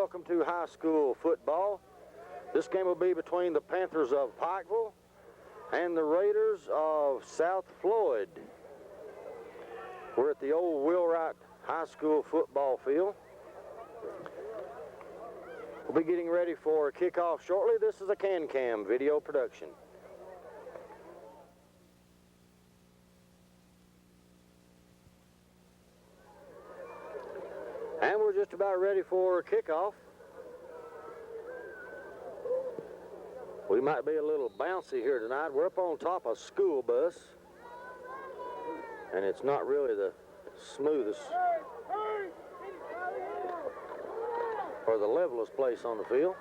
welcome to high school football. This game will be between the Panthers of Pikeville and the Raiders of South Floyd. We're at the old Wheelwright High School football field. We'll be getting ready for a kickoff shortly. This is a CanCam video production. And we're just about ready for kickoff. We might be a little bouncy here tonight. We're up on top of a school bus, and it's not really the smoothest or the levelest place on the field.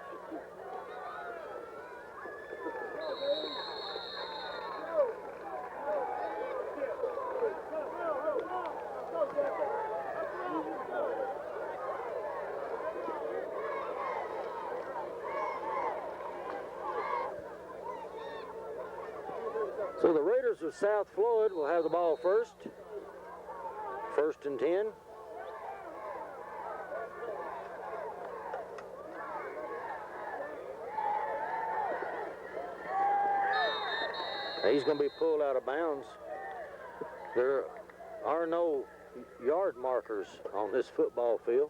So the Raiders of South Floyd will have the ball first. First and 10. He's going to be pulled out of bounds. There are no yard markers on this football field.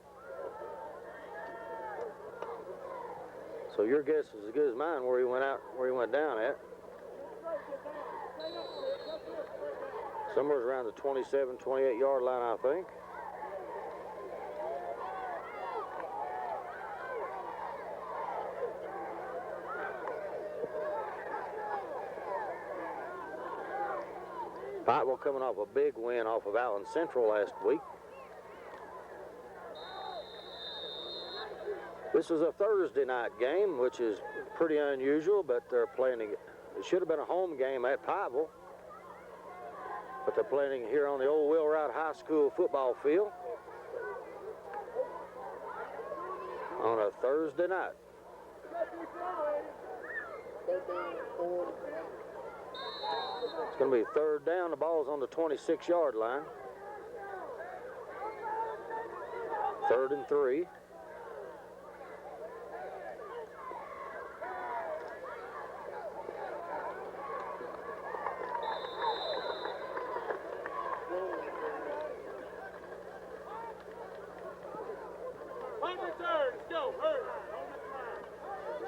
So your guess is as good as mine where he went down at. Somewhere around the 27, 28 yard line, I think. Pikeville coming off a big win off of Allen Central last week. This is a Thursday night game, which is pretty unusual, but they're playing, it should have been a home game at Pikeville, but they're playing here on the old Wheelwright High School football field on a Thursday night. It's going to be third down. The ball's on the 26-yard line. 3rd and 3.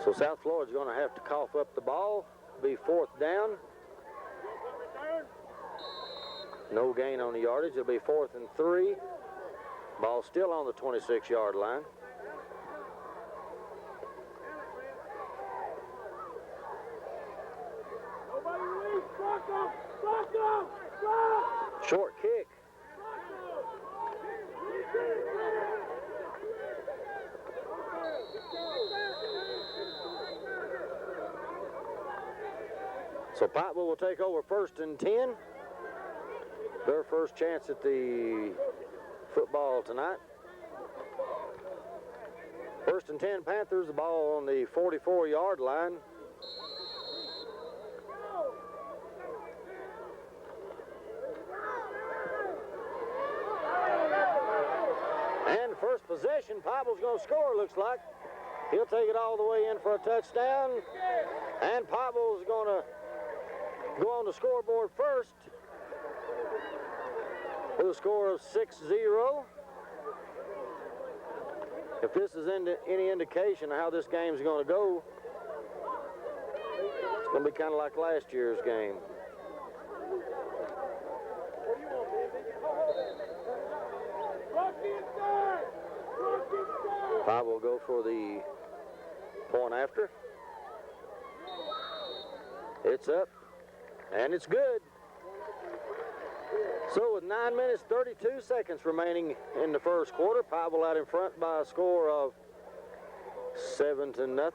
So South Floyd's going to have to cough up the ball. Be 4th down. No gain on the yardage. It'll be 4th and 3. Ball still on the 26-yard line. Short kick. So Pikeville will take over 1st and 10. Their first chance at the football tonight. 1st and 10 Panthers, the ball on the 44-yard line. And first possession, Pikeville's going to score, looks like. He'll take it all the way in for a touchdown. And Pikeville's going to go on the scoreboard first with a score of 6-0. If this is any indication of how this game's going to go, it's going to be kind of like last year's game. Pikeville will go for the point after. It's up, and it's good. So with 9 minutes, 32 seconds remaining in the first quarter, Pikeville out in front by a score of 7-0.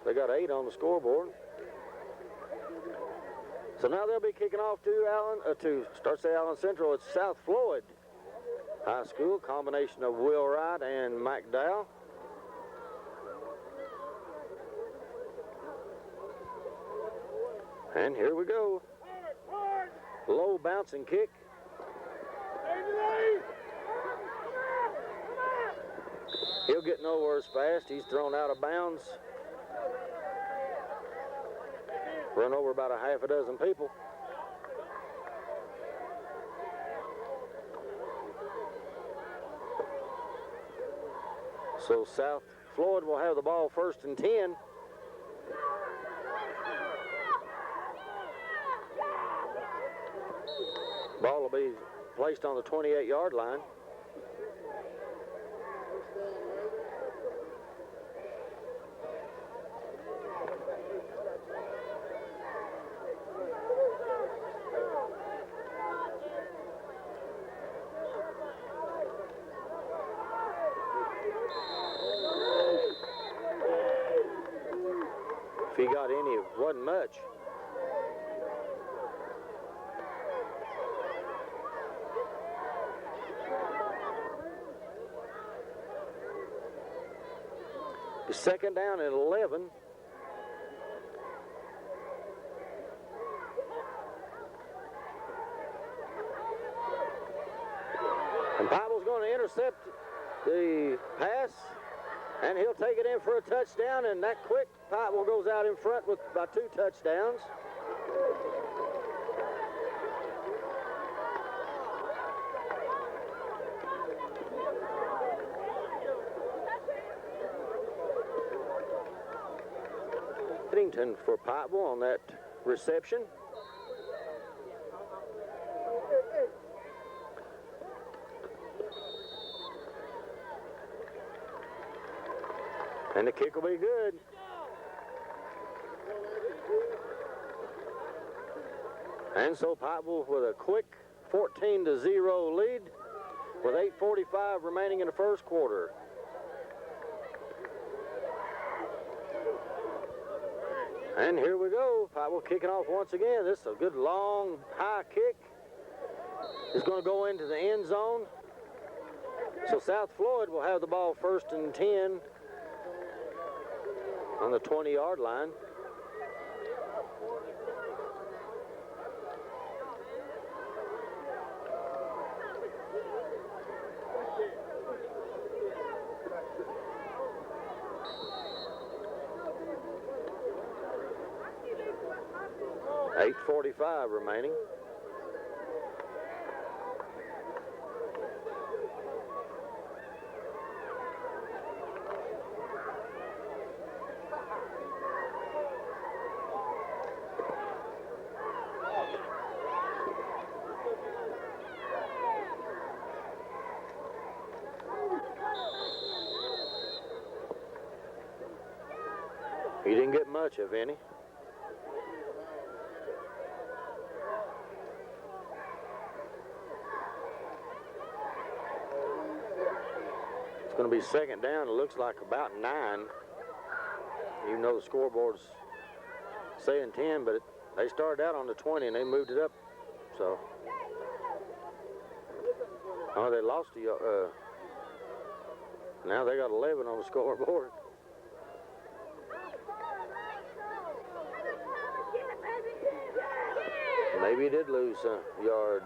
They got 8 on the scoreboard. So now they'll be kicking off to Allen Central. It's South Floyd High School, combination of Wheelwright and McDowell. And here we go. Low bouncing kick. He'll He'll get nowhere as fast. He's thrown out of bounds. Run over about a half a dozen people. So South Floyd will have the ball 1st and 10. Ball will be placed on the 28-yard line. If he got any, it wasn't much. It's 2nd down at 11. And Pikeville's going to intercept the pass, and he'll take it in for a touchdown, and that quick Pikeville goes out in front with by 2 touchdowns. For Pikeville on that reception. And the kick will be good. And so Pikeville with a quick 14-0 lead with 8:45 remaining in the 1st quarter. And here we go. Pikeville kicking off once again. This is a good long high kick. It's going to go into the end zone. So South Floyd will have the ball 1st and 10 on the 20-yard line. .8:45 remaining. He didn't get much, if any. It's going to be 2nd down. It looks like about 9. Even though the scoreboard's saying 10, but they started out on the 20 and they moved it up. So, oh, they lost now they got 11 on the scoreboard. Maybe he did lose a yard.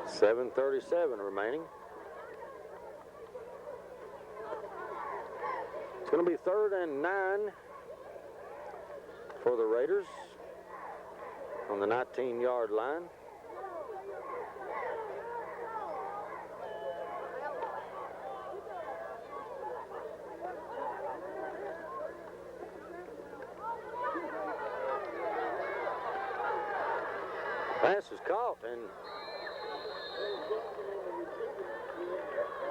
.7:37 remaining. It's going to be 3rd and 9 for the Raiders on the 19-yard line. Pass is caught, and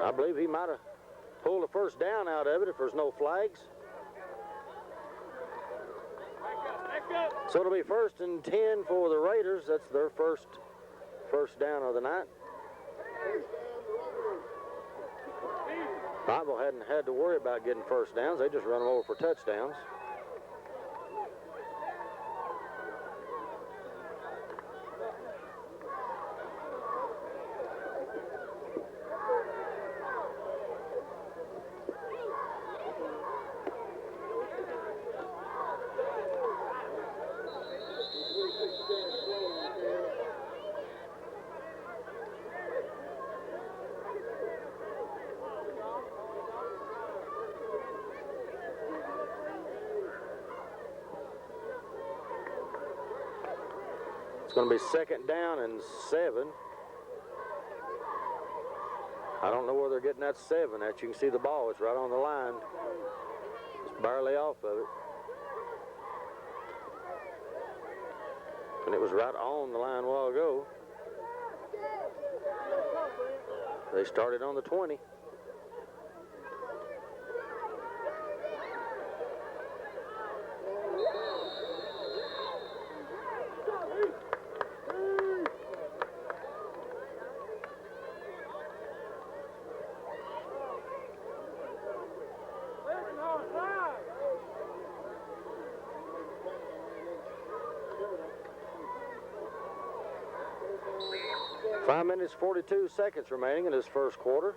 I believe he might have pulled a 1st down out of it if there's no flags. So it'll be 1st and 10 for the Raiders. That's their first down of the night. Pikeville hadn't had to worry about getting 1st downs. They just run them over for touchdowns. going to be 2nd down and 7. I don't know where they're getting that 7 at. You can see the ball. It's right on the line. It's barely off of it. And it was right on the line a while ago. They started on the 20. Five minutes, 42 seconds remaining in this first quarter.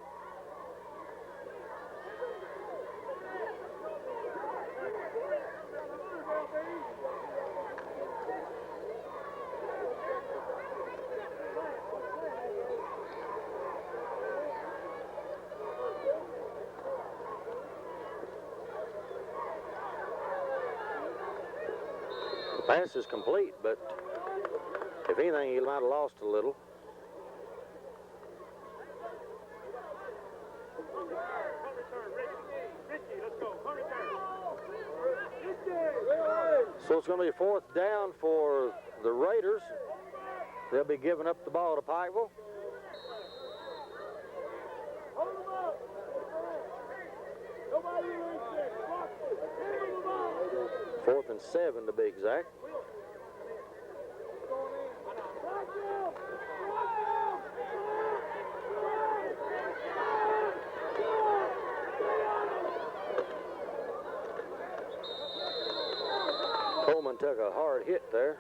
The pass is complete, but if anything, he might have lost a little. So it's going to be 4th down for the Raiders. They'll be giving up the ball to Pikeville. 4th and 7 to be exact. Coleman took a hard hit there.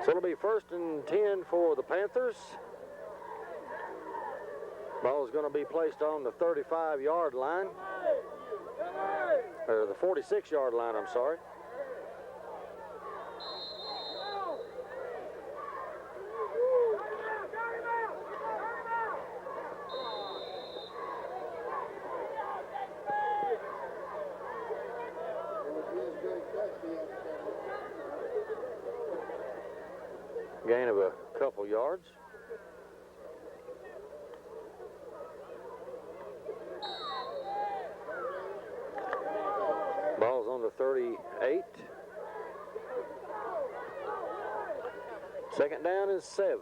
So it'll be 1st and 10 for the Panthers. Ball is going to be placed on the 35-yard line. Or the 46-yard line, I'm sorry. Gain of a couple yards. Ball's on the 38. 2nd down and 7.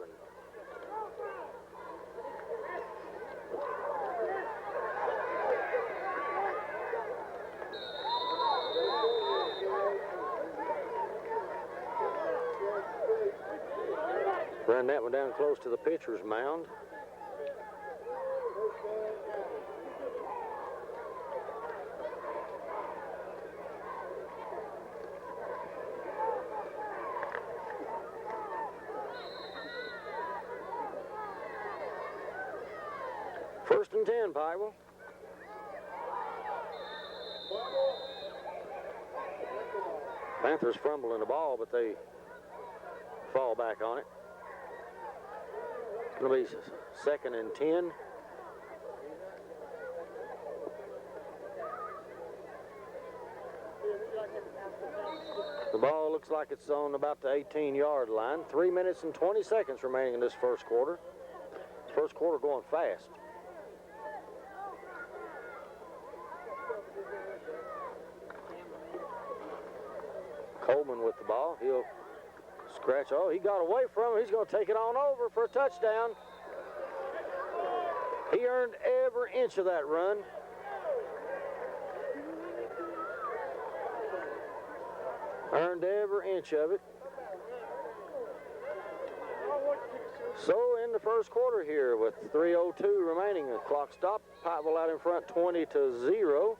Run that one down close to the pitcher's mound. First and 10, Pikeville. Panthers fumbling the ball, but they fall back on it. It'll be 2nd and 10. The ball looks like it's on about the 18-yard line. 3 minutes and 20 seconds remaining in this first quarter. First quarter going fast. Coleman with the ball. He'll scratch. Oh, he got away from him. He's going to take it on over for a touchdown. He earned every inch of that run. Earned every inch of it. So in the first quarter here with 3:02 remaining, the clock stopped. Pikeville out in front 20-0.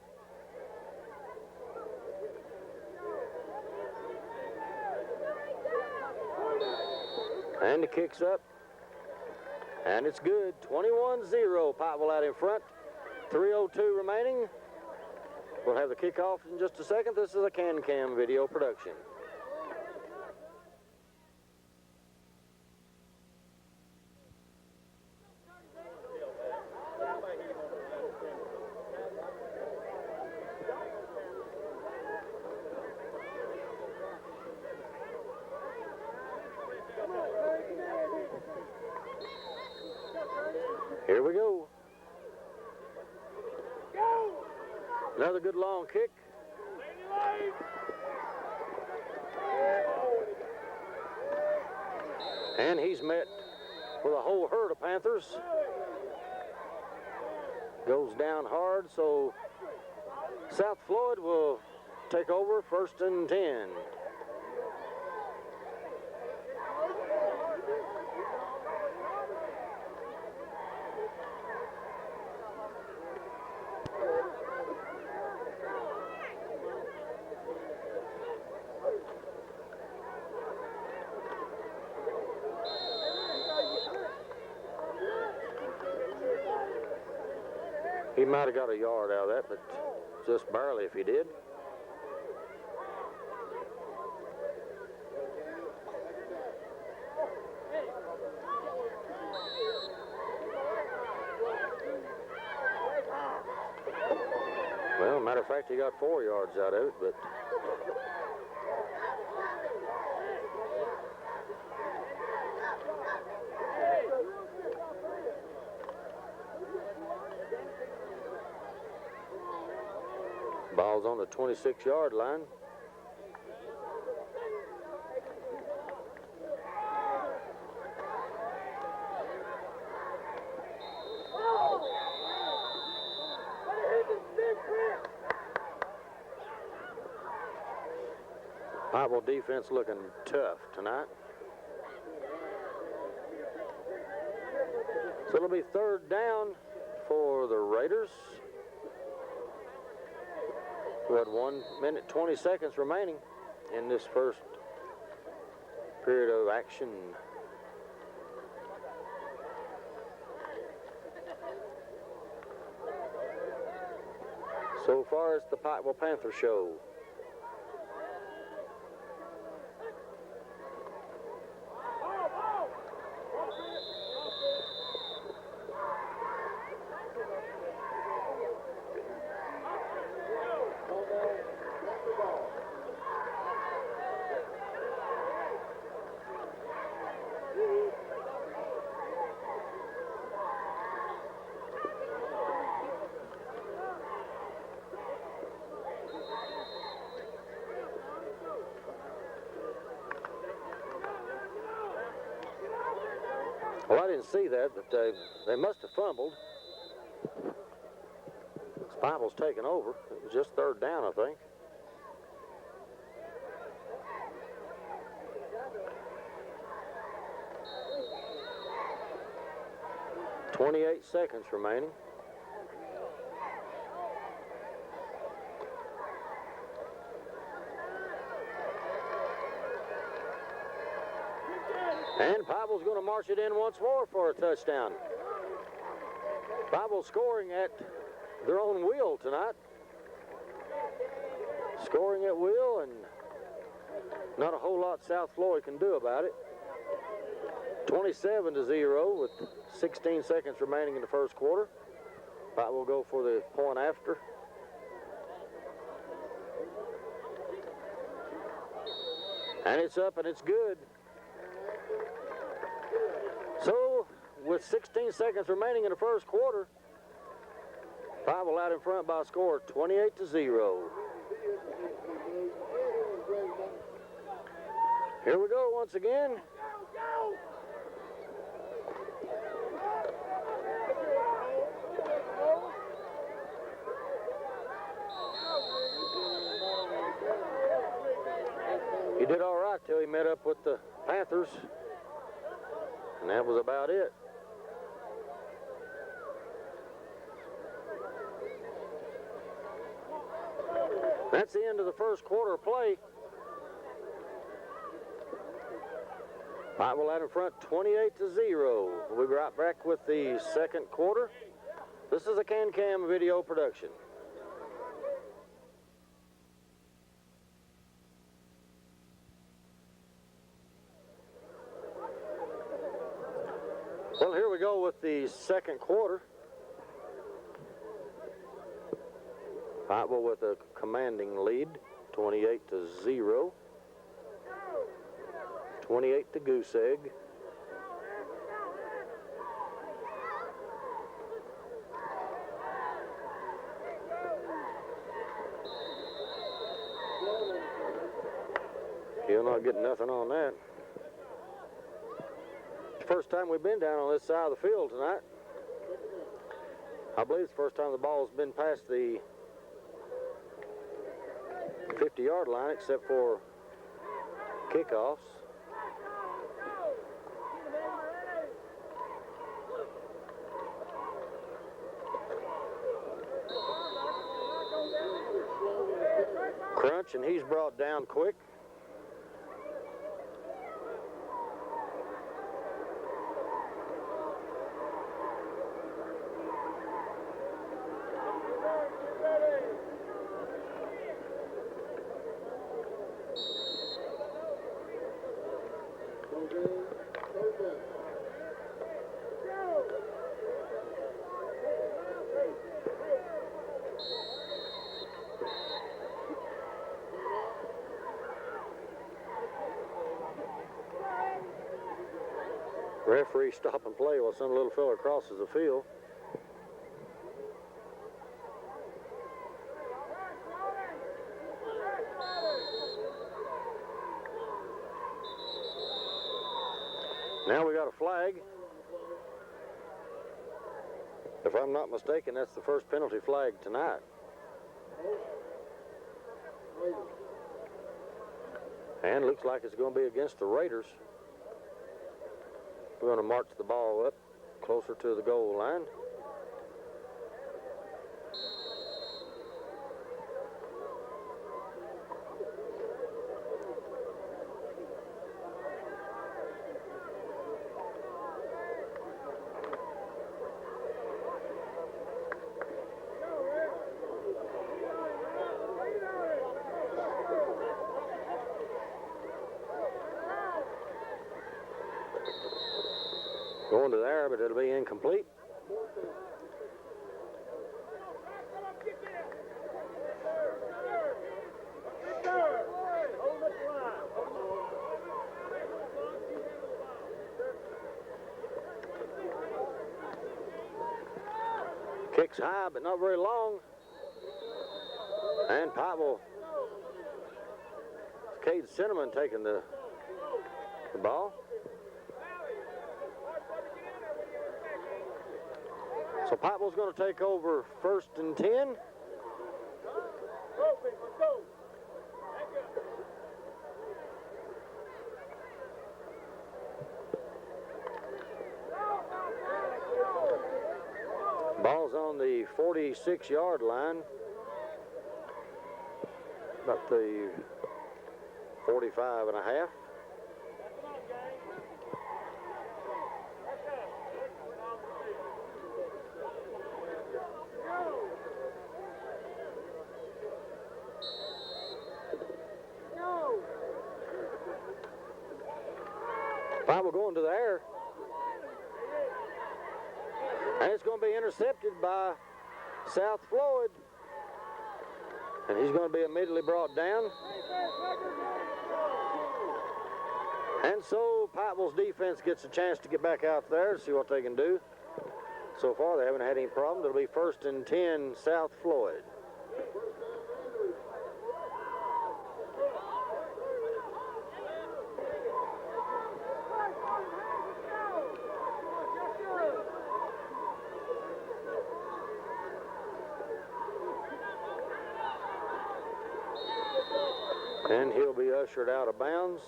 And the kick's up. And it's good. 21-0. Pikeville out in front. 3:02 remaining. We'll have the kickoff in just a second. This is a CanCam video production. Here we go. Another good long kick. And he's met with a whole herd of Panthers. Goes down hard, so South Floyd will take over 1st and 10. He might have got a yard out of that, but just barely if he did. Well, matter of fact, he got 4 yards out of it, but ball's on the 26-yard line. Pikeville defense looking tough tonight. So it'll be 3rd down for the Raiders. We had 1 minute, 20 seconds remaining in this first period of action. So far, it's the Pikeville Panther show. Well, I didn't see that, but they must have fumbled. Pikeville's taken over. It was just 3rd down, I think. .28 seconds remaining. And Pikeville's going to march it in once more for a touchdown. Pikeville scoring at their own will tonight. Scoring at will, and not a whole lot South Floyd can do about it. 27-0 with 16 seconds remaining in the first quarter. Pikeville will go for the point after. And it's up and it's good. So, with 16 seconds remaining in the first quarter, Pikeville out in front by a score of 28-0. Here we go once again. He did all right till he met up with the Panthers. And that was about it. That's the end of the first quarter play. Pikeville out in front 28-0. We'll be right back with the second quarter. This is a CanCam video production. Well, here we go with the second quarter. Pikeville with a commanding lead, 28-0. 28 to Goose Egg. Not getting nothing on that. First time we've been down on this side of the field tonight. I believe it's the first time the ball's been past the 50-yard line, except for kickoffs. Crunch, and he's brought down quick. Referee stop and play while some little fella crosses the field. Now we got a flag. If I'm not mistaken, that's the first penalty flag tonight. And looks like it's going to be against the Raiders. We're going to march the ball up closer to the goal line. Going to there, but it'll be incomplete. Kicks high, but not very long. And Pikeville, Cade Cinnamon taking the ball. So Pikeville's going to take over 1st and 10. Ball's on the 46-yard line. About the 45 and a half. Pikeville going to the air. And it's going to be intercepted by South Floyd. And he's going to be immediately brought down. And so Pikeville's defense gets a chance to get back out there and see what they can do. So far, they haven't had any problem. It'll be 1st and 10, South Floyd. And he'll be ushered out of bounds.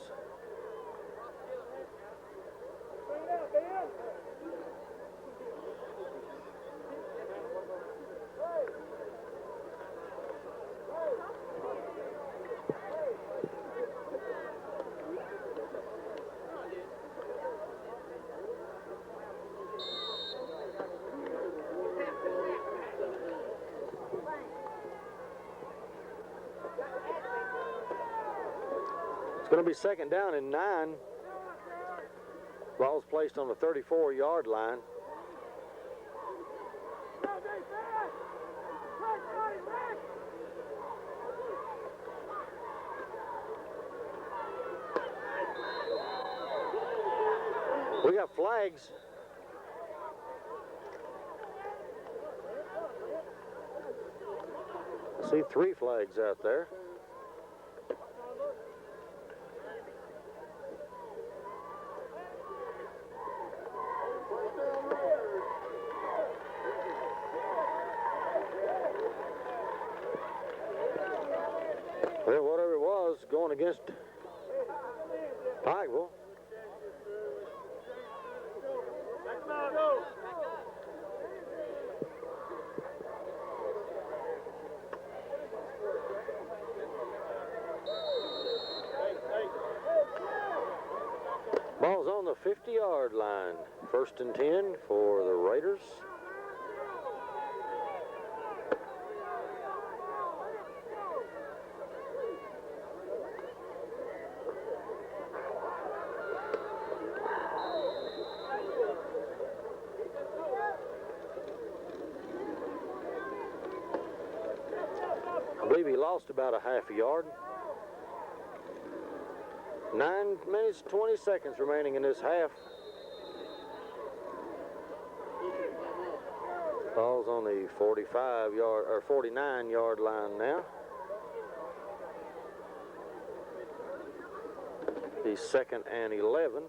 It's going to be 2nd down and 9. Ball's placed on the 34-yard line. We got flags. I see 3 flags out there. against Pikeville. Ball's on the 50-yard line. 1st and 10 for the Raiders. I believe he lost about a half a yard. 9 minutes, 20 seconds remaining in this half. Ball's on the 45-yard or 49-yard line now. The 2nd and 11.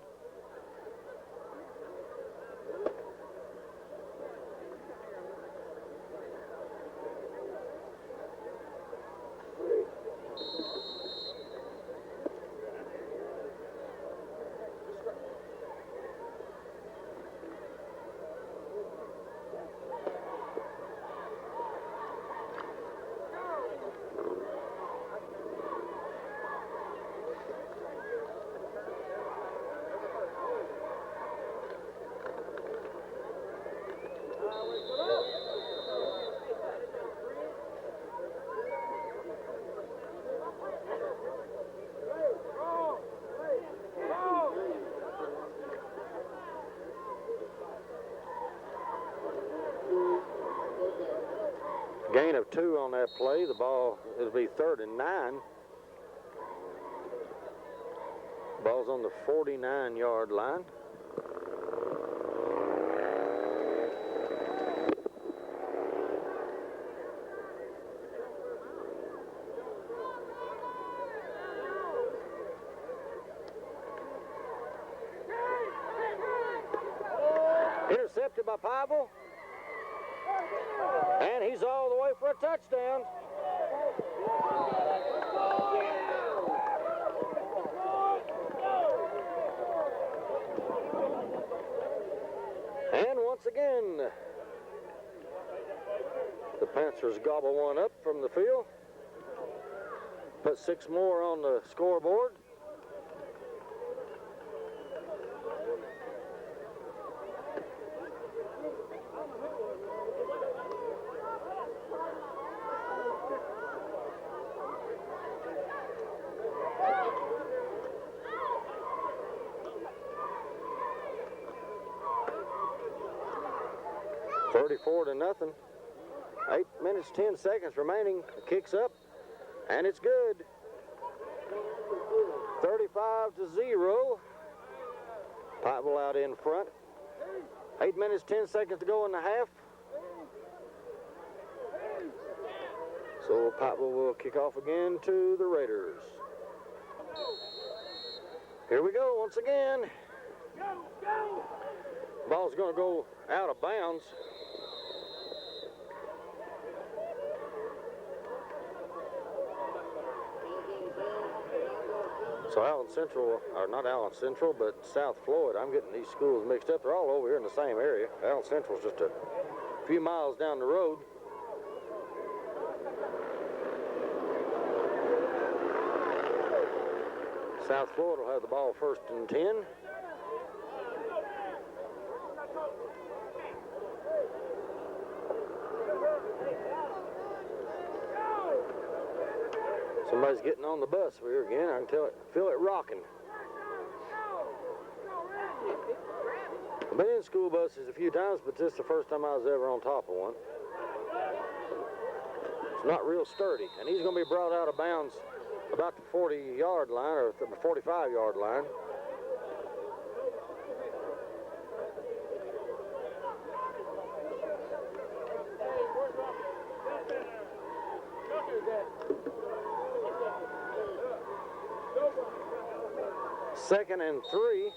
Gain of 2 on that play. The ball, it'll be 3rd and 9. Ball's on the 49-yard line. Intercepted by Pikeville. And he's all the way for a touchdown. And once again, the Panthers gobble one up from the field. Put 6 more on the scoreboard. Nothing. 8 minutes, 10 seconds remaining. The kick's up, and it's good. 35-0. Pikeville out in front. 8 minutes, 10 seconds to go in the half. So Pikeville will kick off again to the Raiders. Here we go once again. Ball's going to go out of bounds. So Allen Central, or not Allen Central, but South Floyd, I'm getting these schools mixed up. They're all over here in the same area. Allen Central's just a few miles down the road. South Floyd will have the ball 1st and 10. Somebody's getting on the bus here again. I can feel it rocking. I've been in school buses a few times, but this is the first time I was ever on top of one. It's not real sturdy, and he's going to be brought out of bounds about the 40-yard line or the 45-yard line. Second and 3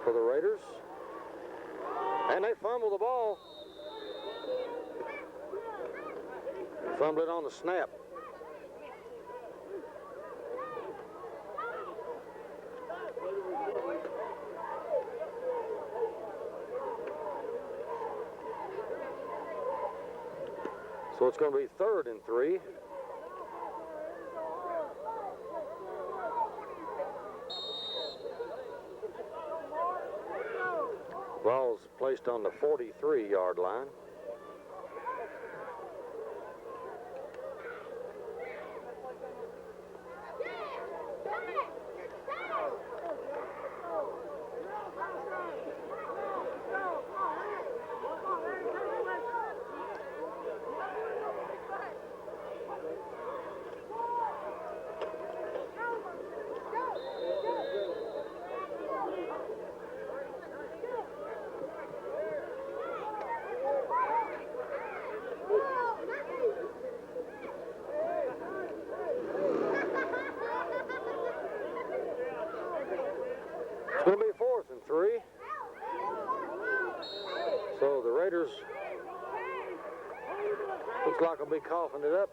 for the Raiders. And they fumble the ball. Fumble it on the snap. So it's going to be 3rd and 3. Ball's placed on the 43-yard line. It's going to be 4th and 3. So the Raiders looks like they'll be coughing it up.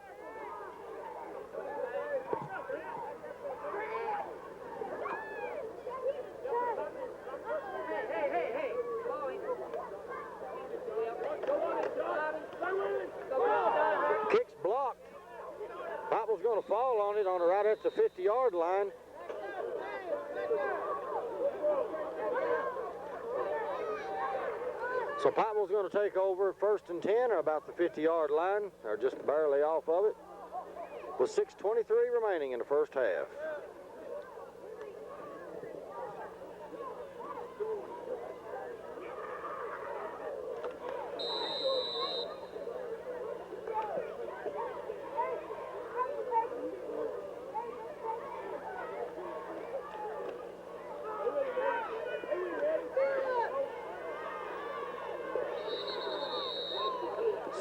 Kick's blocked. Pikeville's going to fall on it right at the 50-yard line. So Pikeville's going to take over 1st and 10, or about the 50-yard line, or just barely off of it, with 6:23 remaining in the first half.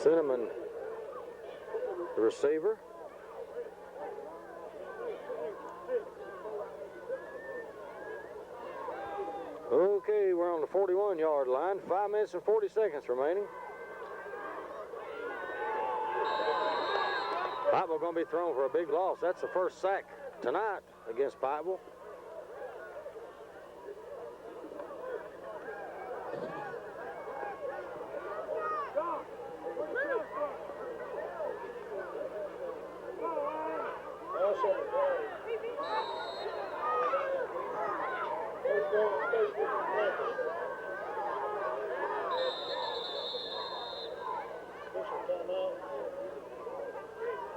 Cinnamon, the receiver. Okay, we're on the 41-yard line. 5 minutes and 40 seconds remaining. Pikeville going to be thrown for a big loss. That's the first sack tonight against Pikeville.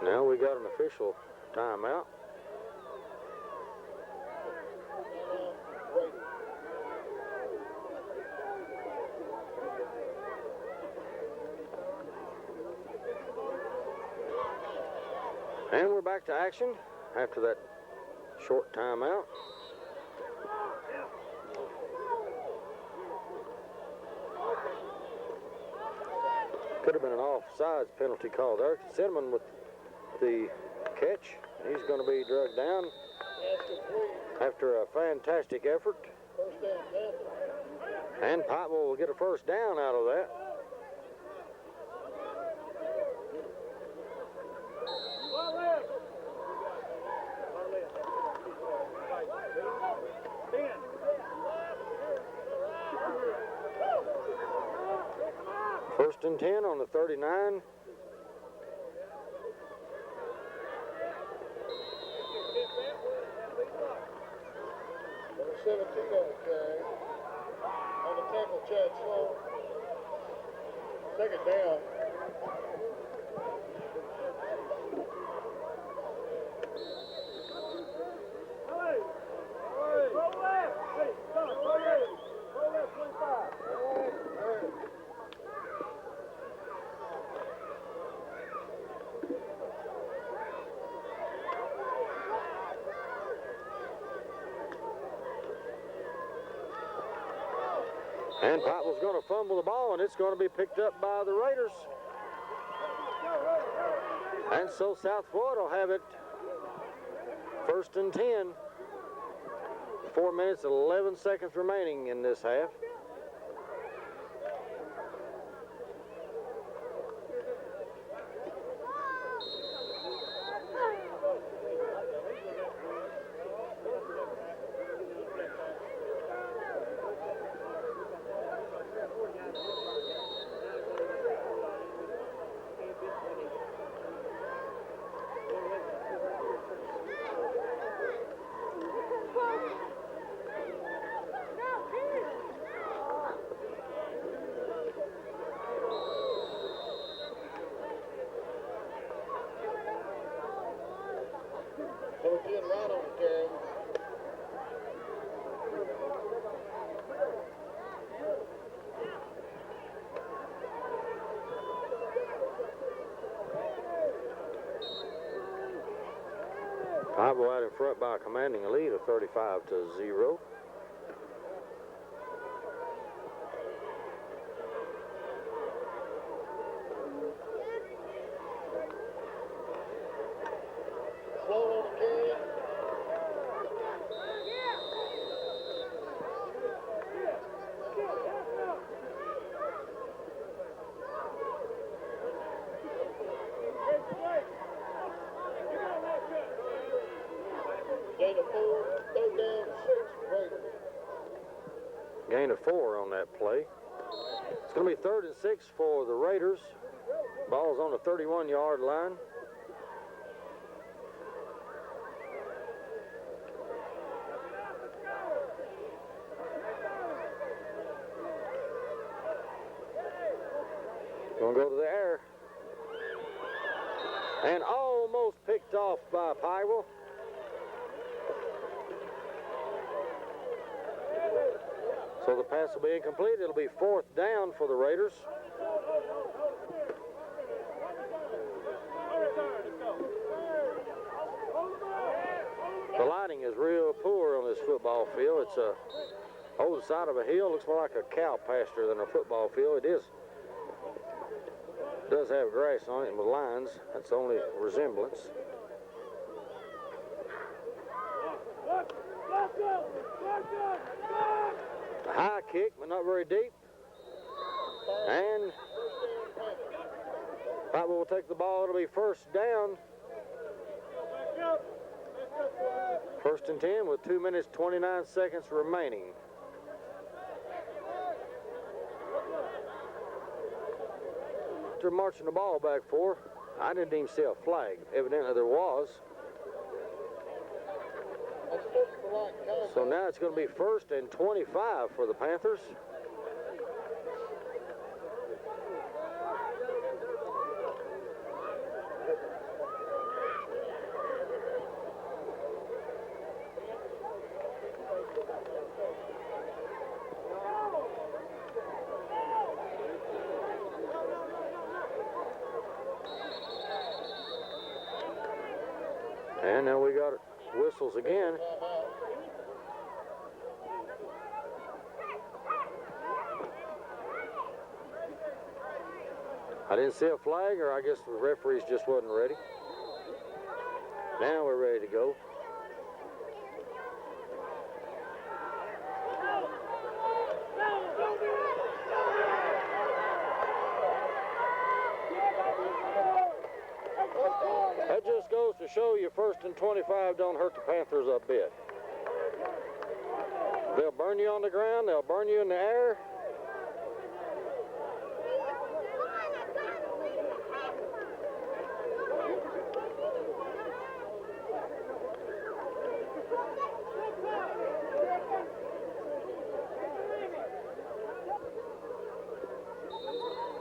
Now we got an official timeout. And we're back to action after that short timeout. Could have been an offsides penalty call there. Cinnamon with the catch. He's going to be dragged down after a fantastic effort. And Pikeville will get a first down out of that. First and 10 on the 39. Number 17 on the carry. On the tackle, Chad Sloan. Second down. And Pikeville's going to fumble the ball, and it's going to be picked up by the Raiders. And so South Floyd will have it first and 10. 4 minutes and 11 seconds remaining in this half. 9 on the carry. Pikeville out in front by a commanding lead of 35-0. Floyd on the carry. Gain of 4, third down 6, Raiders. Gain of 4 on that play. It's going to be 3rd and 6 for the Raiders. Ball's on the 31-yard line. Going to go to the air. And almost picked off by Pikeville. So the pass will be incomplete. It'll be 4th down for the Raiders. The lighting is real poor on this football field. It's on the side of a hill. Looks more like a cow pasture than a football field. It does have grass on it and with lines. That's the only resemblance. A high kick, but not very deep. And Pikeville will take the ball. It'll be 1st down. 1st and 10 with 2 minutes, 29 seconds remaining. They're marching the ball back for. I didn't even see a flag. Evidently there was. So now it's going to be 1st and 25 for the Panthers. And now we got whistles again. I didn't see a flag, or I guess the referees just wasn't ready. Now we're ready to go. That just goes to show you 1st and 25 don't hurt the Panthers a bit. They'll burn you on the ground, they'll burn you in the air.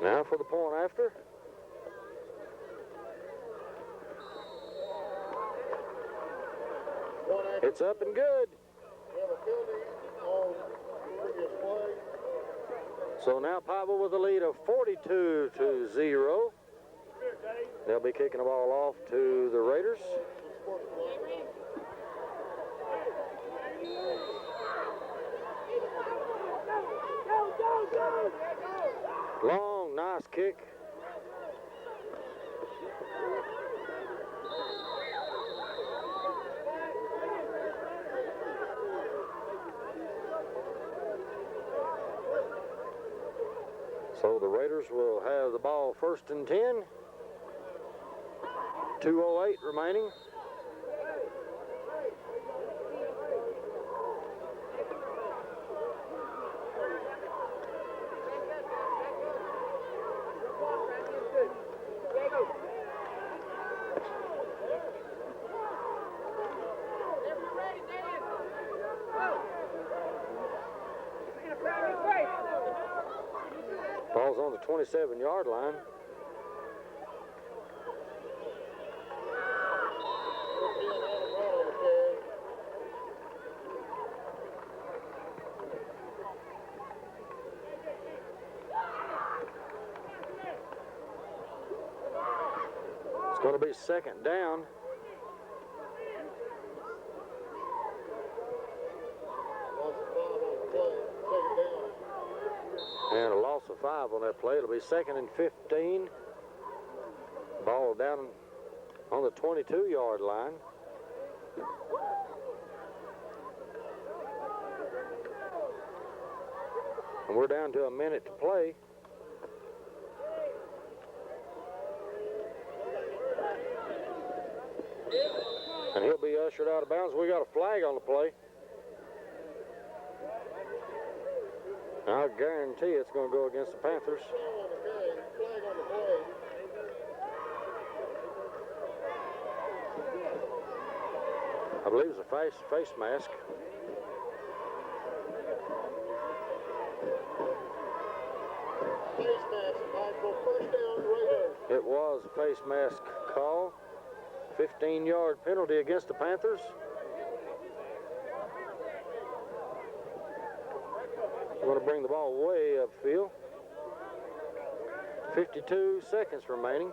Now for the point after. It's up and good. We have a penalty on previous play. So now Pikeville with a lead of 42-0. They'll be kicking the ball off to the Raiders. Long, nice kick. So the Raiders will have the ball 1st and 10. 2:08 remaining. Ball's on the 27-yard line. Going to be second down. And a loss of 5 on that play. It'll be 2nd and 15. Ball down on the 22-yard line. And we're down to a minute to play. And he'll be ushered out of bounds. We got a flag on the play. I guarantee it's going to go against the Panthers. I believe it's a face mask. Face mask, Michael. First down, Raiders. It was a face mask call. 15-yard penalty against the Panthers. We're going to bring the ball way upfield. 52 seconds remaining.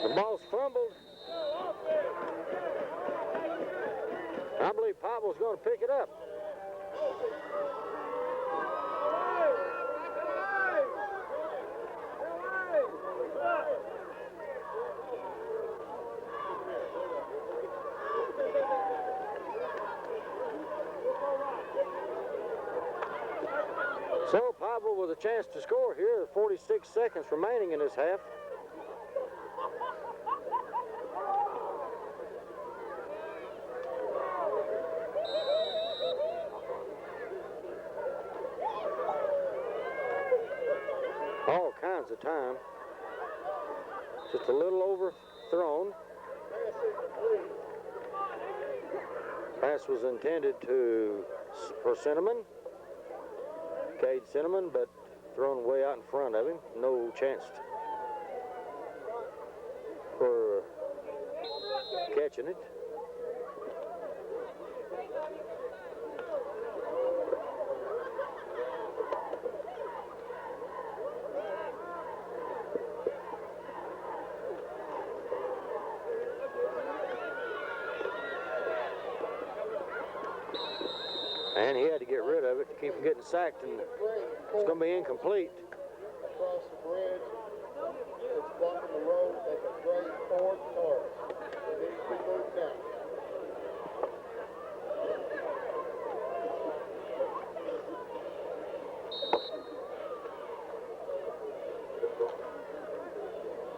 The ball's fumbled. I believe Pikeville's going to pick it up. So Pikeville with a chance to score here. 46 seconds remaining in this half. All kinds of time. Just a little overthrown. Pass was intended for Cinnamon. Cade Cinnamon, but thrown way out in front of him. No chance for catching it. And he had to get rid of it to keep from getting sacked, and it's going to be incomplete. Across the bridge, it's blocking the road. That's a great fourth card. It needs to be moved down.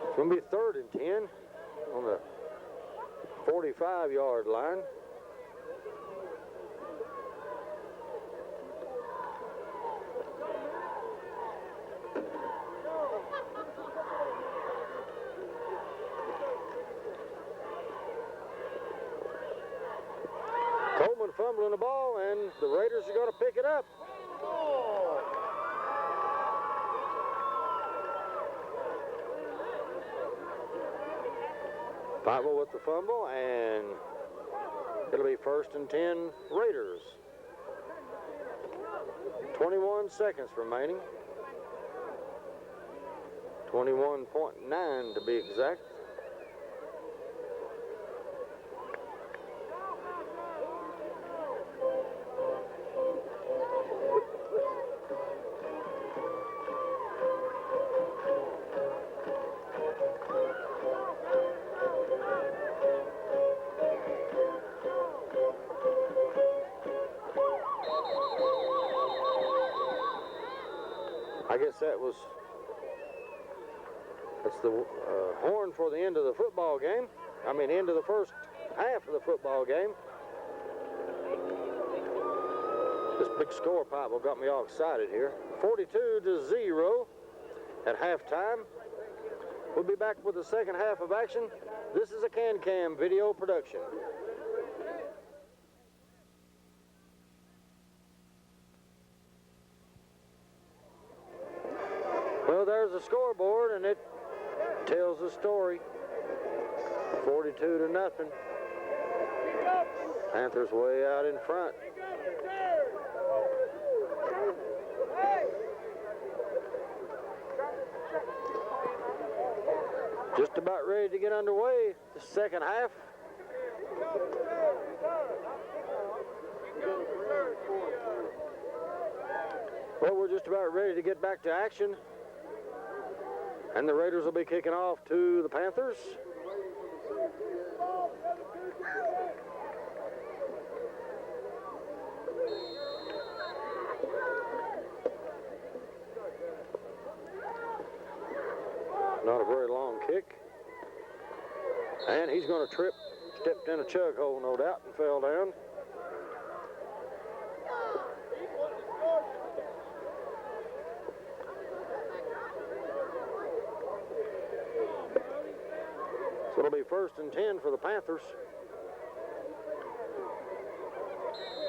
It's going to be 3rd and 10 on the 45-yard line. Coleman fumbling the ball, and the Raiders are going to pick it up. Pikeville with the fumble, and it'll be 1st and 10 Raiders. 21 seconds remaining. 21.9 to be exact. I guess that's the horn for the end of the football game. I mean, end of the first half of the football game. This big score, Pikeville, got me all excited here. 42-0 at halftime. We'll be back with the second half of action. This is a CanCam video production. There's a scoreboard, and it tells the story. 42-0. Panthers way out in front. Just about ready to get underway the second half. Well, we're just about ready to get back to action. And the Raiders will be kicking off to the Panthers. Not a very long kick. And he's going to trip, stepped in a chug hole, no doubt, and fell down. So it'll be 1st and 10 for the Panthers.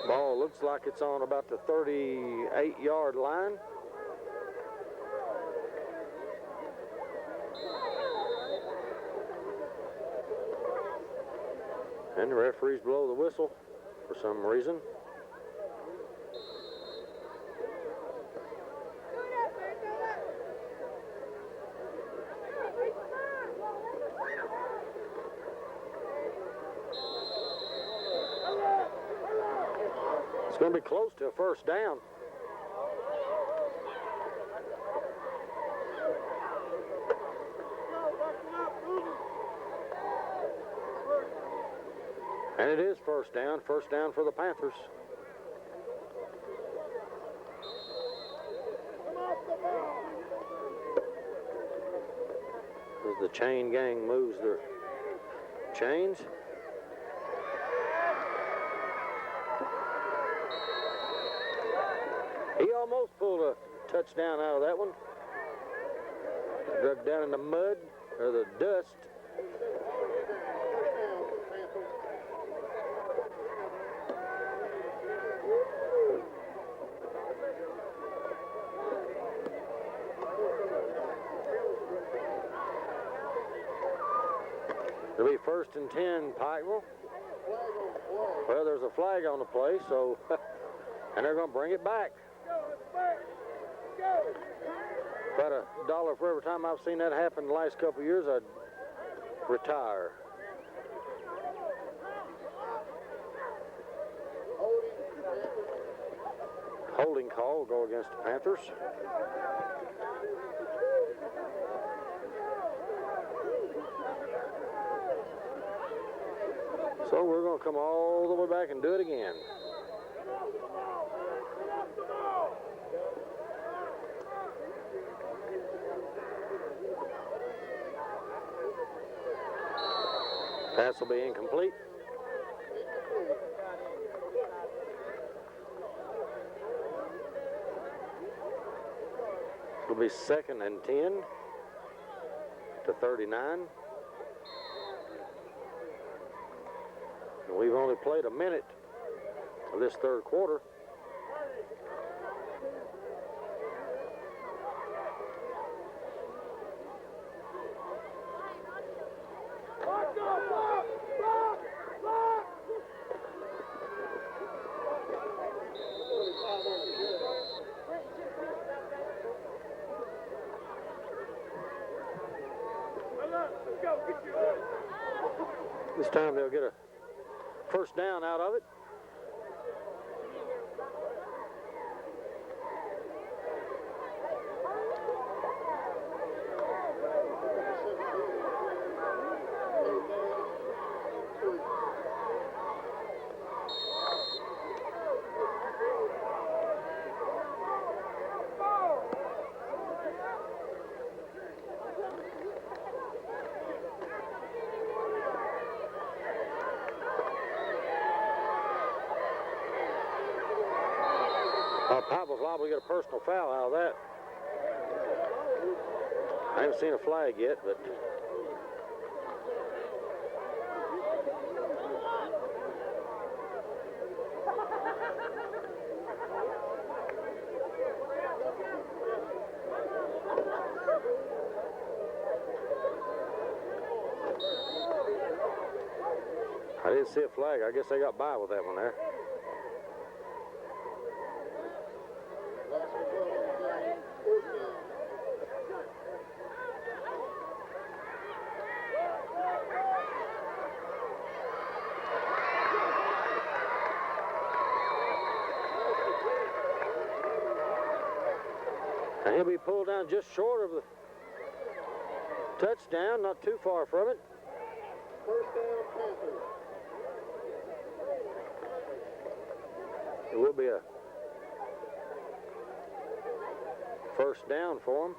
Ball looks like it's on about the 38-yard line. And the referees blow the whistle for some reason. It's going to be close to a first down. And it is first down for the Panthers. As the chain gang moves their chains. He almost pulled a touchdown out of that one. Dug down in the mud, or the dust. It'll be 1st and 10, Pikeville. Well, there's a flag on the play, so, and they're going to bring it back. About $1 for every time I've seen that happen the last couple of years, I'd retire. Holding call will go against the Panthers. So we're going to come all the way back and do it again. Pass will be incomplete. It'll be 2nd and 10 to 39. And we've only played a minute of this third quarter. This time they'll get a first down out of it. Pikeville's liable to get a personal foul out of that. I haven't seen a flag yet, but did see a flag. I guess they got by with that one there. Last result of the game, 14. And he'll be pulled down just short of the touchdown, not too far from it. First down, Panthers. It will be a first down for him.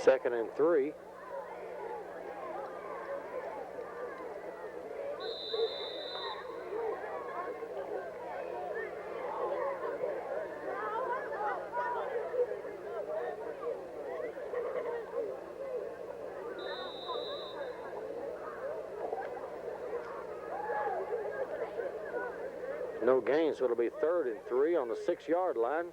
Second and 3. No gain, so it'll be 3rd and 3 on the 6-yard line.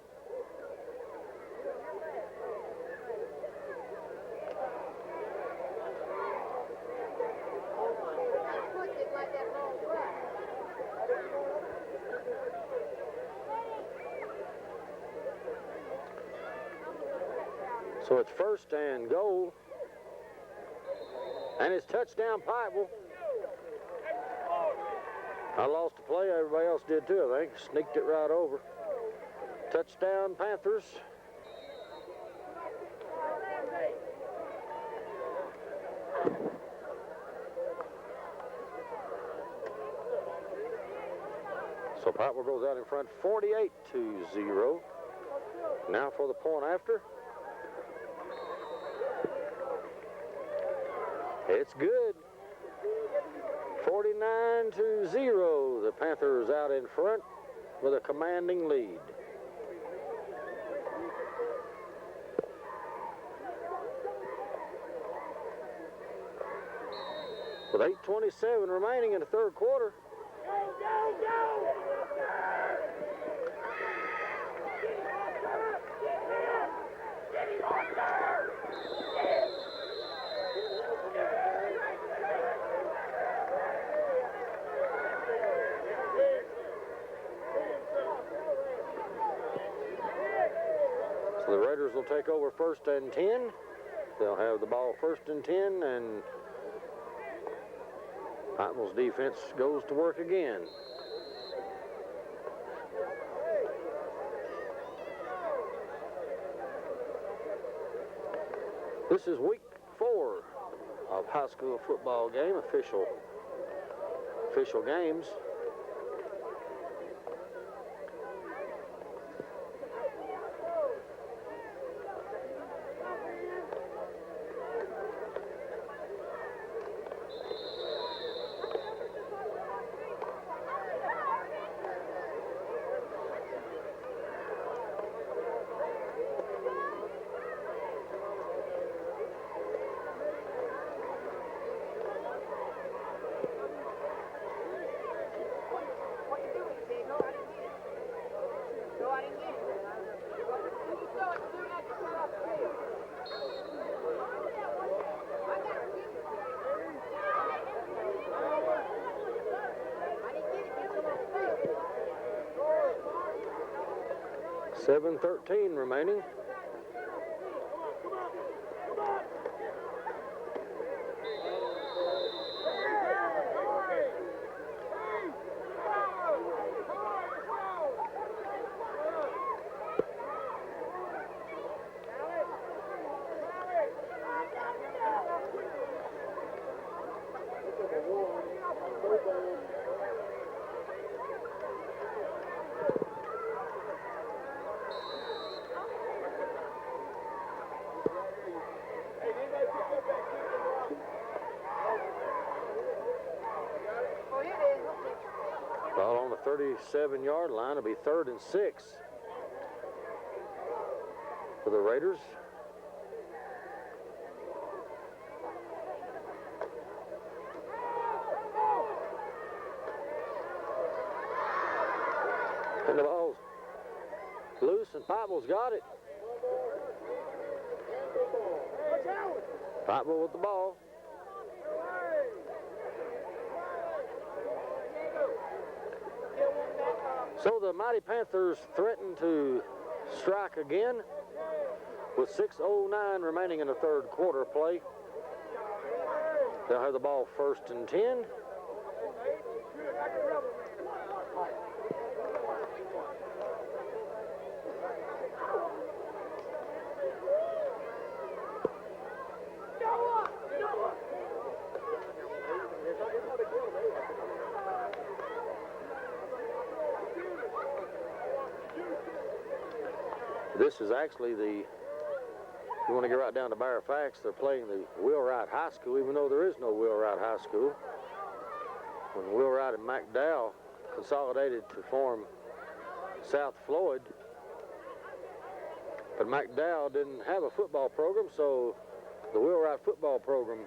So it's 1st and goal. And it's touchdown Pikeville. I lost the play. Everybody else did too, I think. Sneaked it right over. Touchdown Panthers. So Pikeville goes out in front 48-0. Now for the point after. It's good. 49-0. The Panthers out in front with a commanding lead. With 8:27 remaining in the 3rd quarter. So the Raiders will take over 1st and 10. They'll have the ball 1st and 10, and Pikeville's defense goes to work again. This is week 4 of high school football game, official games. .7:13 remaining. 7-yard line. It'll be 3rd and 6 for the Raiders. And the ball's loose, and Pikeville's got it. Pikeville with the ball. So the Mighty Panthers threaten to strike again with 6:09 remaining in the 3rd quarter play. They'll have the ball 1st and 10. This is actually you want to get right down to bare facts, they're playing the Wheelwright High School, even though there is no Wheelwright High School. When Wheelwright and McDowell consolidated to form South Floyd, but McDowell didn't have a football program, so the Wheelwright football program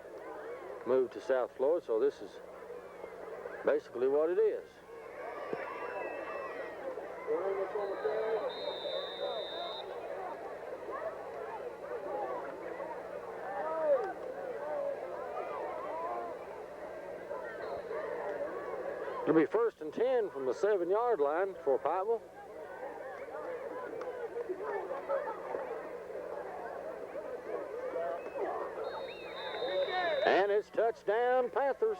moved to South Floyd, so this is basically what it is. It'll be 1st and 10 from the 7-yard line for Pikeville. And it's touchdown Panthers.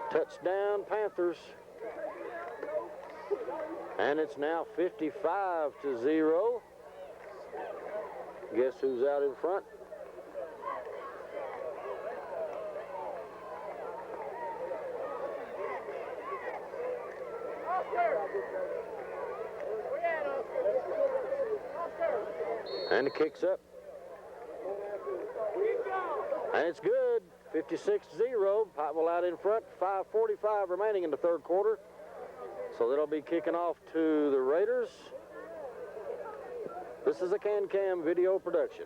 Touchdown Panthers. And it's now 55-0. Guess who's out in front? And the kick's up. And it's good. 56-0. Pikeville out in front. 5:45 remaining in the 3rd quarter. So that'll be kicking off to the Raiders. This is a CanCam video production.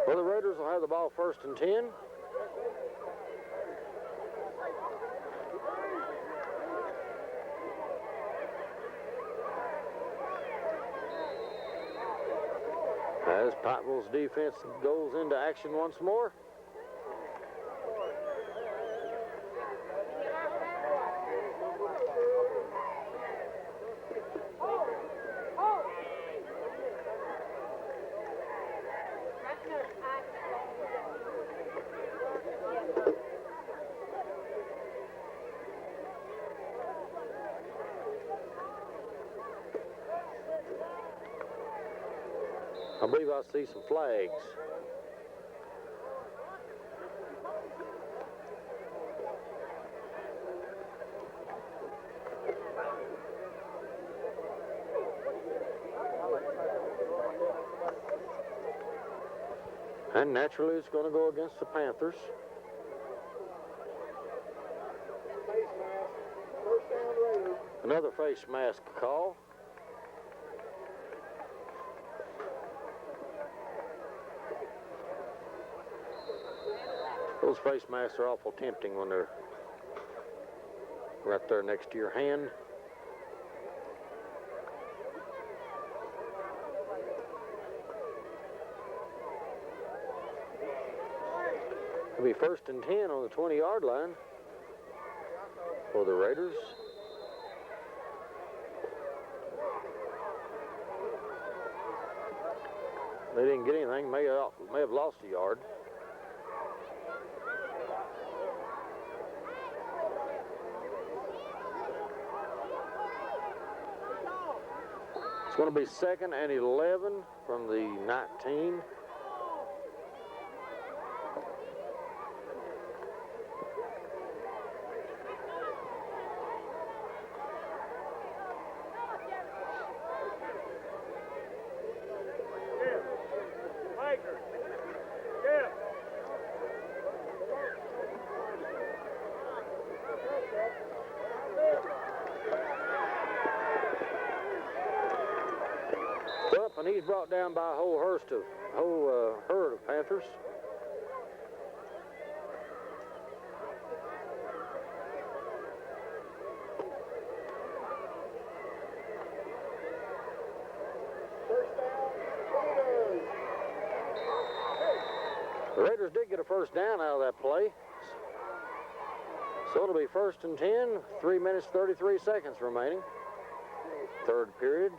Well, the Raiders will have the ball 1st and 10. As Pikeville's defense goes into action once more. I believe I see some flags. And naturally, it's going to go against the Panthers. Face mask. 1st down Raiders. Another face mask call. Those face masks are awful tempting when they're right there next to your hand. It'll be 1st and 10 on the 20-yard line for the Raiders. They didn't get anything, may have lost a yard. It's going to be 2nd and 11 from the 19. And he's brought down by a whole herd of Panthers. The Raiders did get a first down out of that play. So it'll be 1st and 10, 3 minutes, 33 seconds remaining. 3rd period.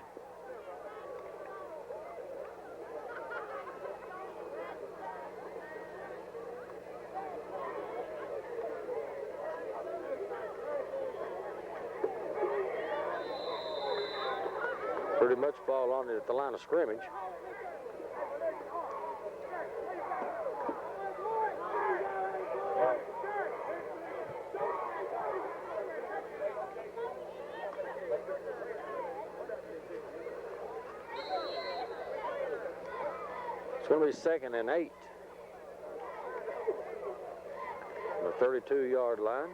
Pretty much fall on it at the line of scrimmage. It's going to be 2nd and 8. The 32-yard line.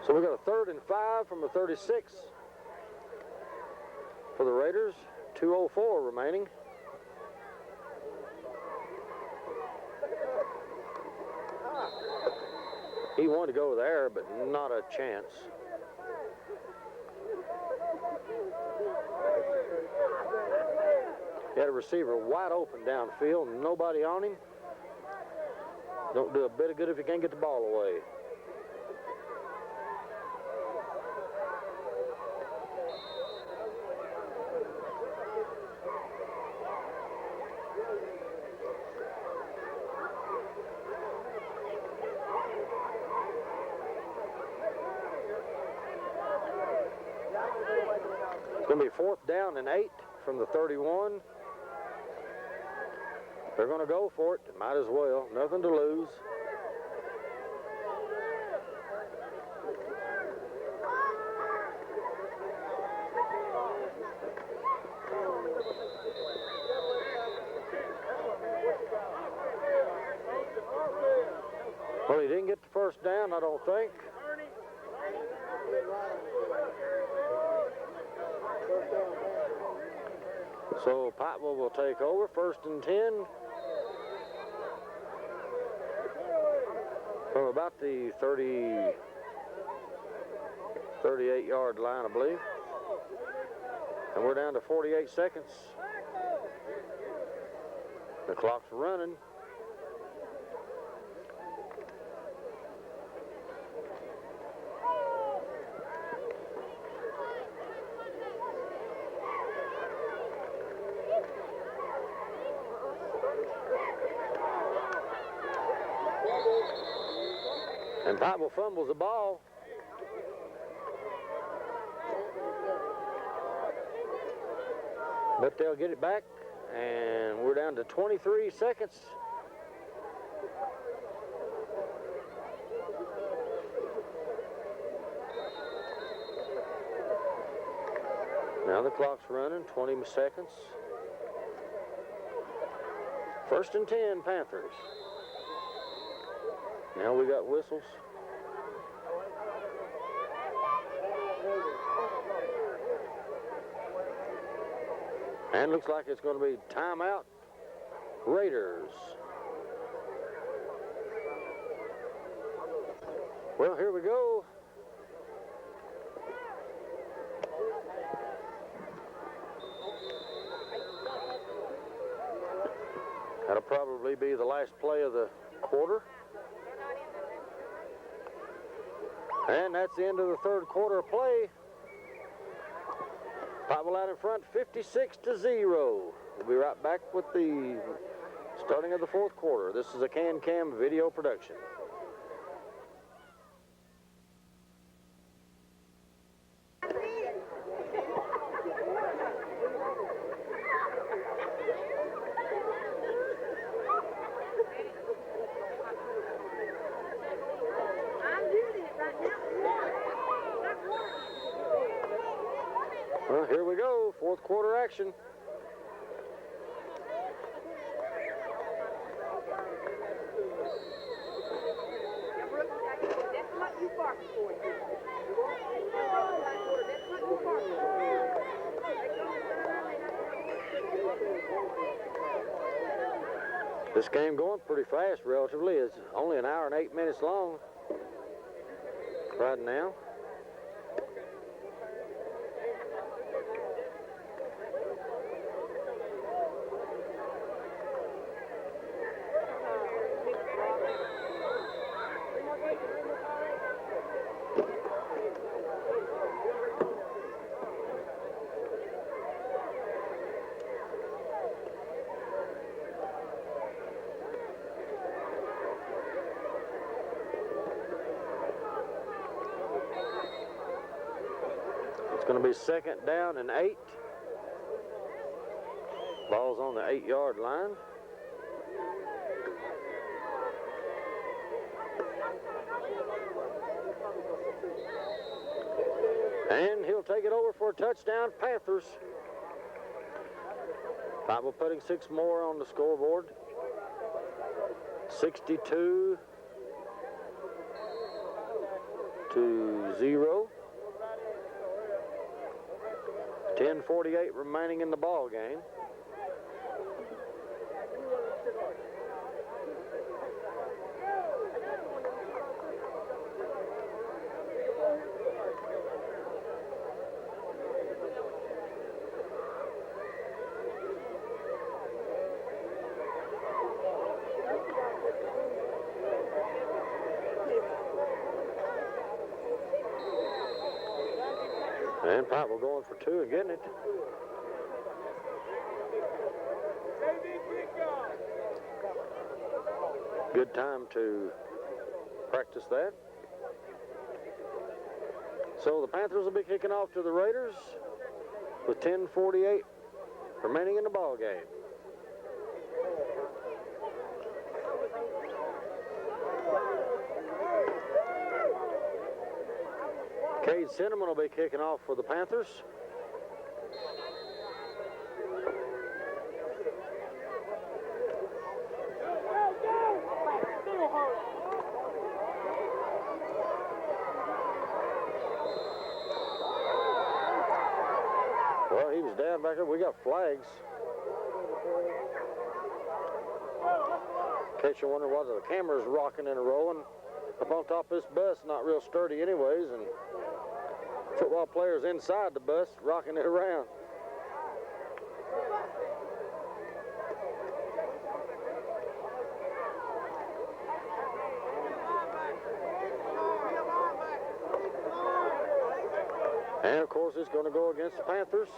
So we got a 3rd and 5 from the 36 for the Raiders. 2:04 remaining. He wanted to go there, but not a chance. He had a receiver wide open downfield, nobody on him. Don't do a bit of good if you can't get the ball away. It's going to be 4th down and 8 from the 31. They're going to go for it. Might as well. Nothing to lose. Well, he didn't get the first down, I don't think. So Pikeville will take over, 1st and 10. From about the 38-yard line, I believe. And we're down to 48 seconds. The clock's running. And Pikeville fumbles the ball. But they'll get it back, and we're down to 23 seconds. Now the clock's running, 20 seconds. 1st and 10, Panthers. Now we got whistles. And looks like it's going to be timeout, Raiders. Well, here we go. That'll probably be the last play of the quarter. And that's the end of the third quarter of play. Pikeville out in front, 56-0. We'll be right back with the starting of the fourth quarter. This is a CanCam video production. Well, here we go, fourth quarter action. This game going pretty fast, relatively. It's only an hour and 8 minutes long right now. It's going to be second down and 8. Ball's on the 8-yard line. And he'll take it over for a touchdown, Panthers. Pikeville putting 6 more on the scoreboard. 62-0. 10:48 remaining in the ball game. And Pikeville going for 2 and getting it. Good time to practice that. So the Panthers will be kicking off to the Raiders with 10:48 remaining in the ball game. Cade Cinnamon will be kicking off for the Panthers. Well, he was down back there. We got flags. In case you wonder why the camera's rocking and rolling. Up on top of this bus, not real sturdy anyways, and football players inside the bus rocking it around. And of course it's going to go against the Panthers.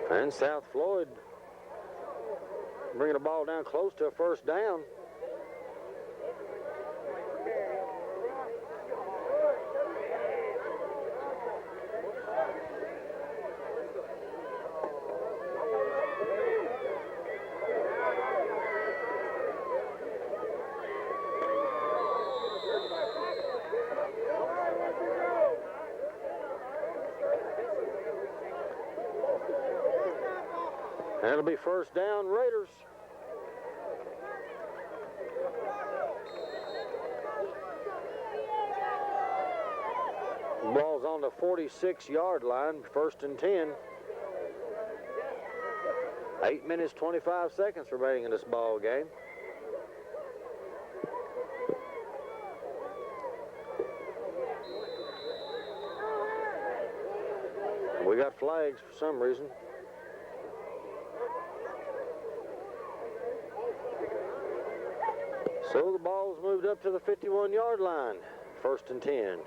And South Floyd bringing the ball down close to a first down. That'll be first down, Raiders. Ball's on the 46-yard line, first and 10. 8 minutes, 25 seconds remaining in this ball game. We got flags for some reason. So the ball's moved up to the 51-yard line, first and 10.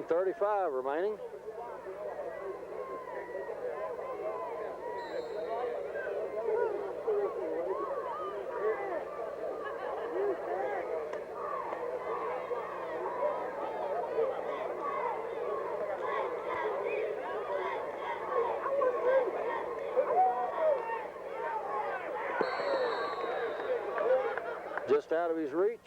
.35 remaining. Just out of his reach.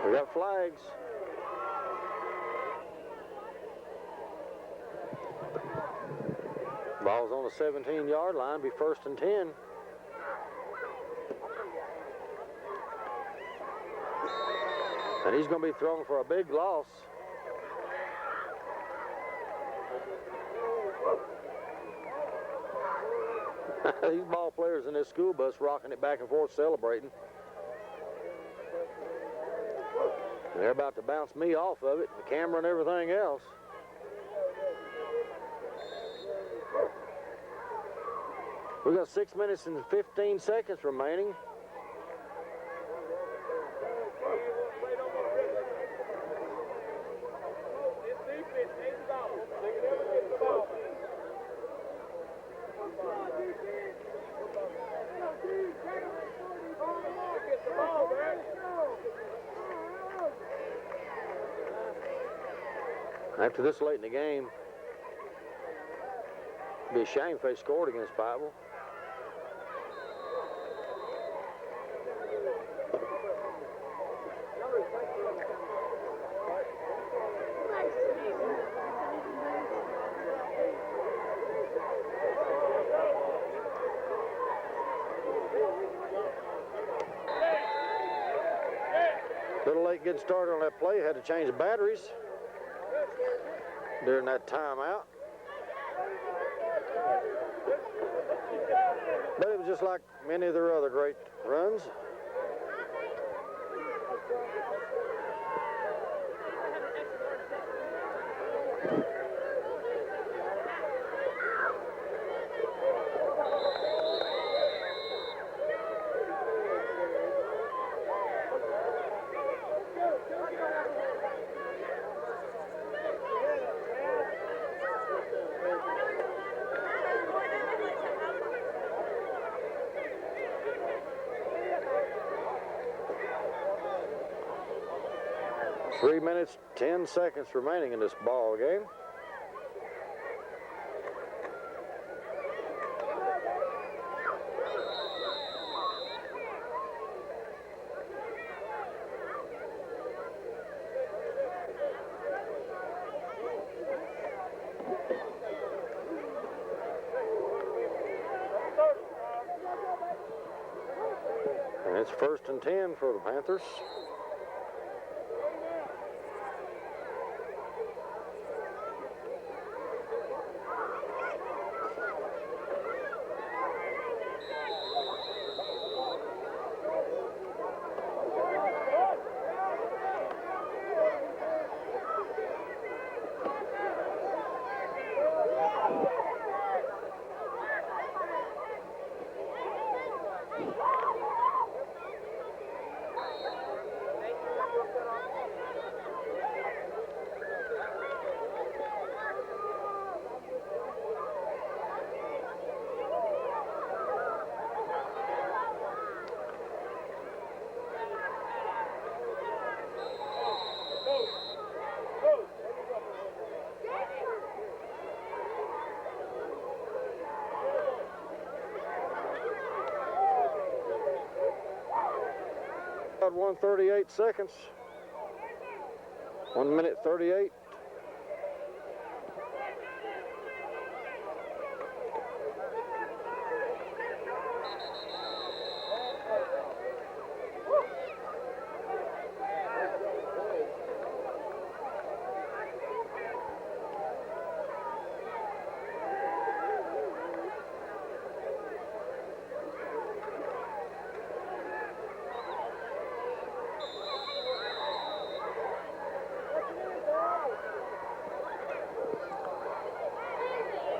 We got flags. Ball's on the 17-yard line, be first and 10. And he's going to be thrown for a big loss. These ball players in this school bus rocking it back and forth celebrating. They're about to bounce me off of it, the camera and everything else. We got 6 minutes and 15 seconds remaining. After this late in the game, it'd be a shame if they scored against Pikeville. A little late getting started on that play, had to change the batteries during that timeout. But it was just like many of their other great runs. Three minutes, 10 seconds remaining in this ball game. And it's first and 10 for the Panthers. got 1:38 seconds. 1 minute 38.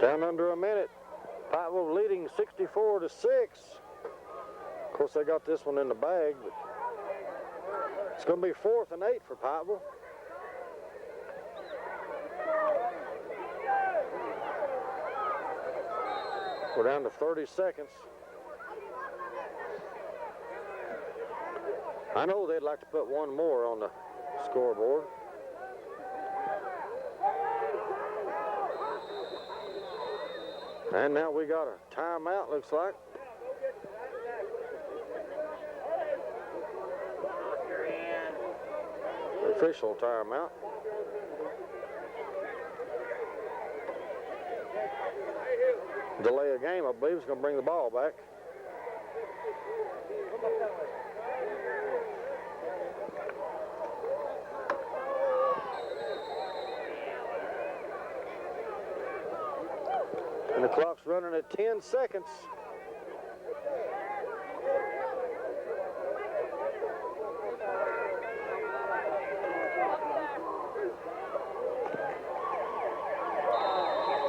Down under a minute. Pikeville leading 64-6. Of course, they got this one in the bag, but it's going to be 4th and 8 for Pikeville. We're down to 30 seconds. I know they'd like to put one more on the scoreboard. And now we got a timeout, looks like. Official timeout. Delay a game, I believe, is going to bring the ball back. And the clock's running at 10 seconds.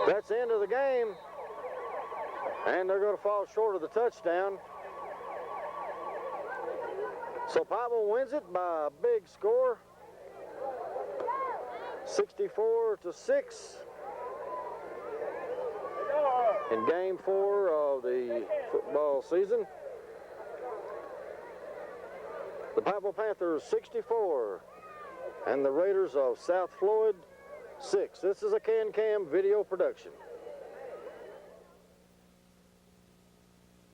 That's the end of the game. And they're going to fall short of the touchdown. So Pikeville wins it by a big score. 64-6. In game 4 of the football season. The Pikeville Panthers 64 and the Raiders of South Floyd 6. This is a Can-Cam video production.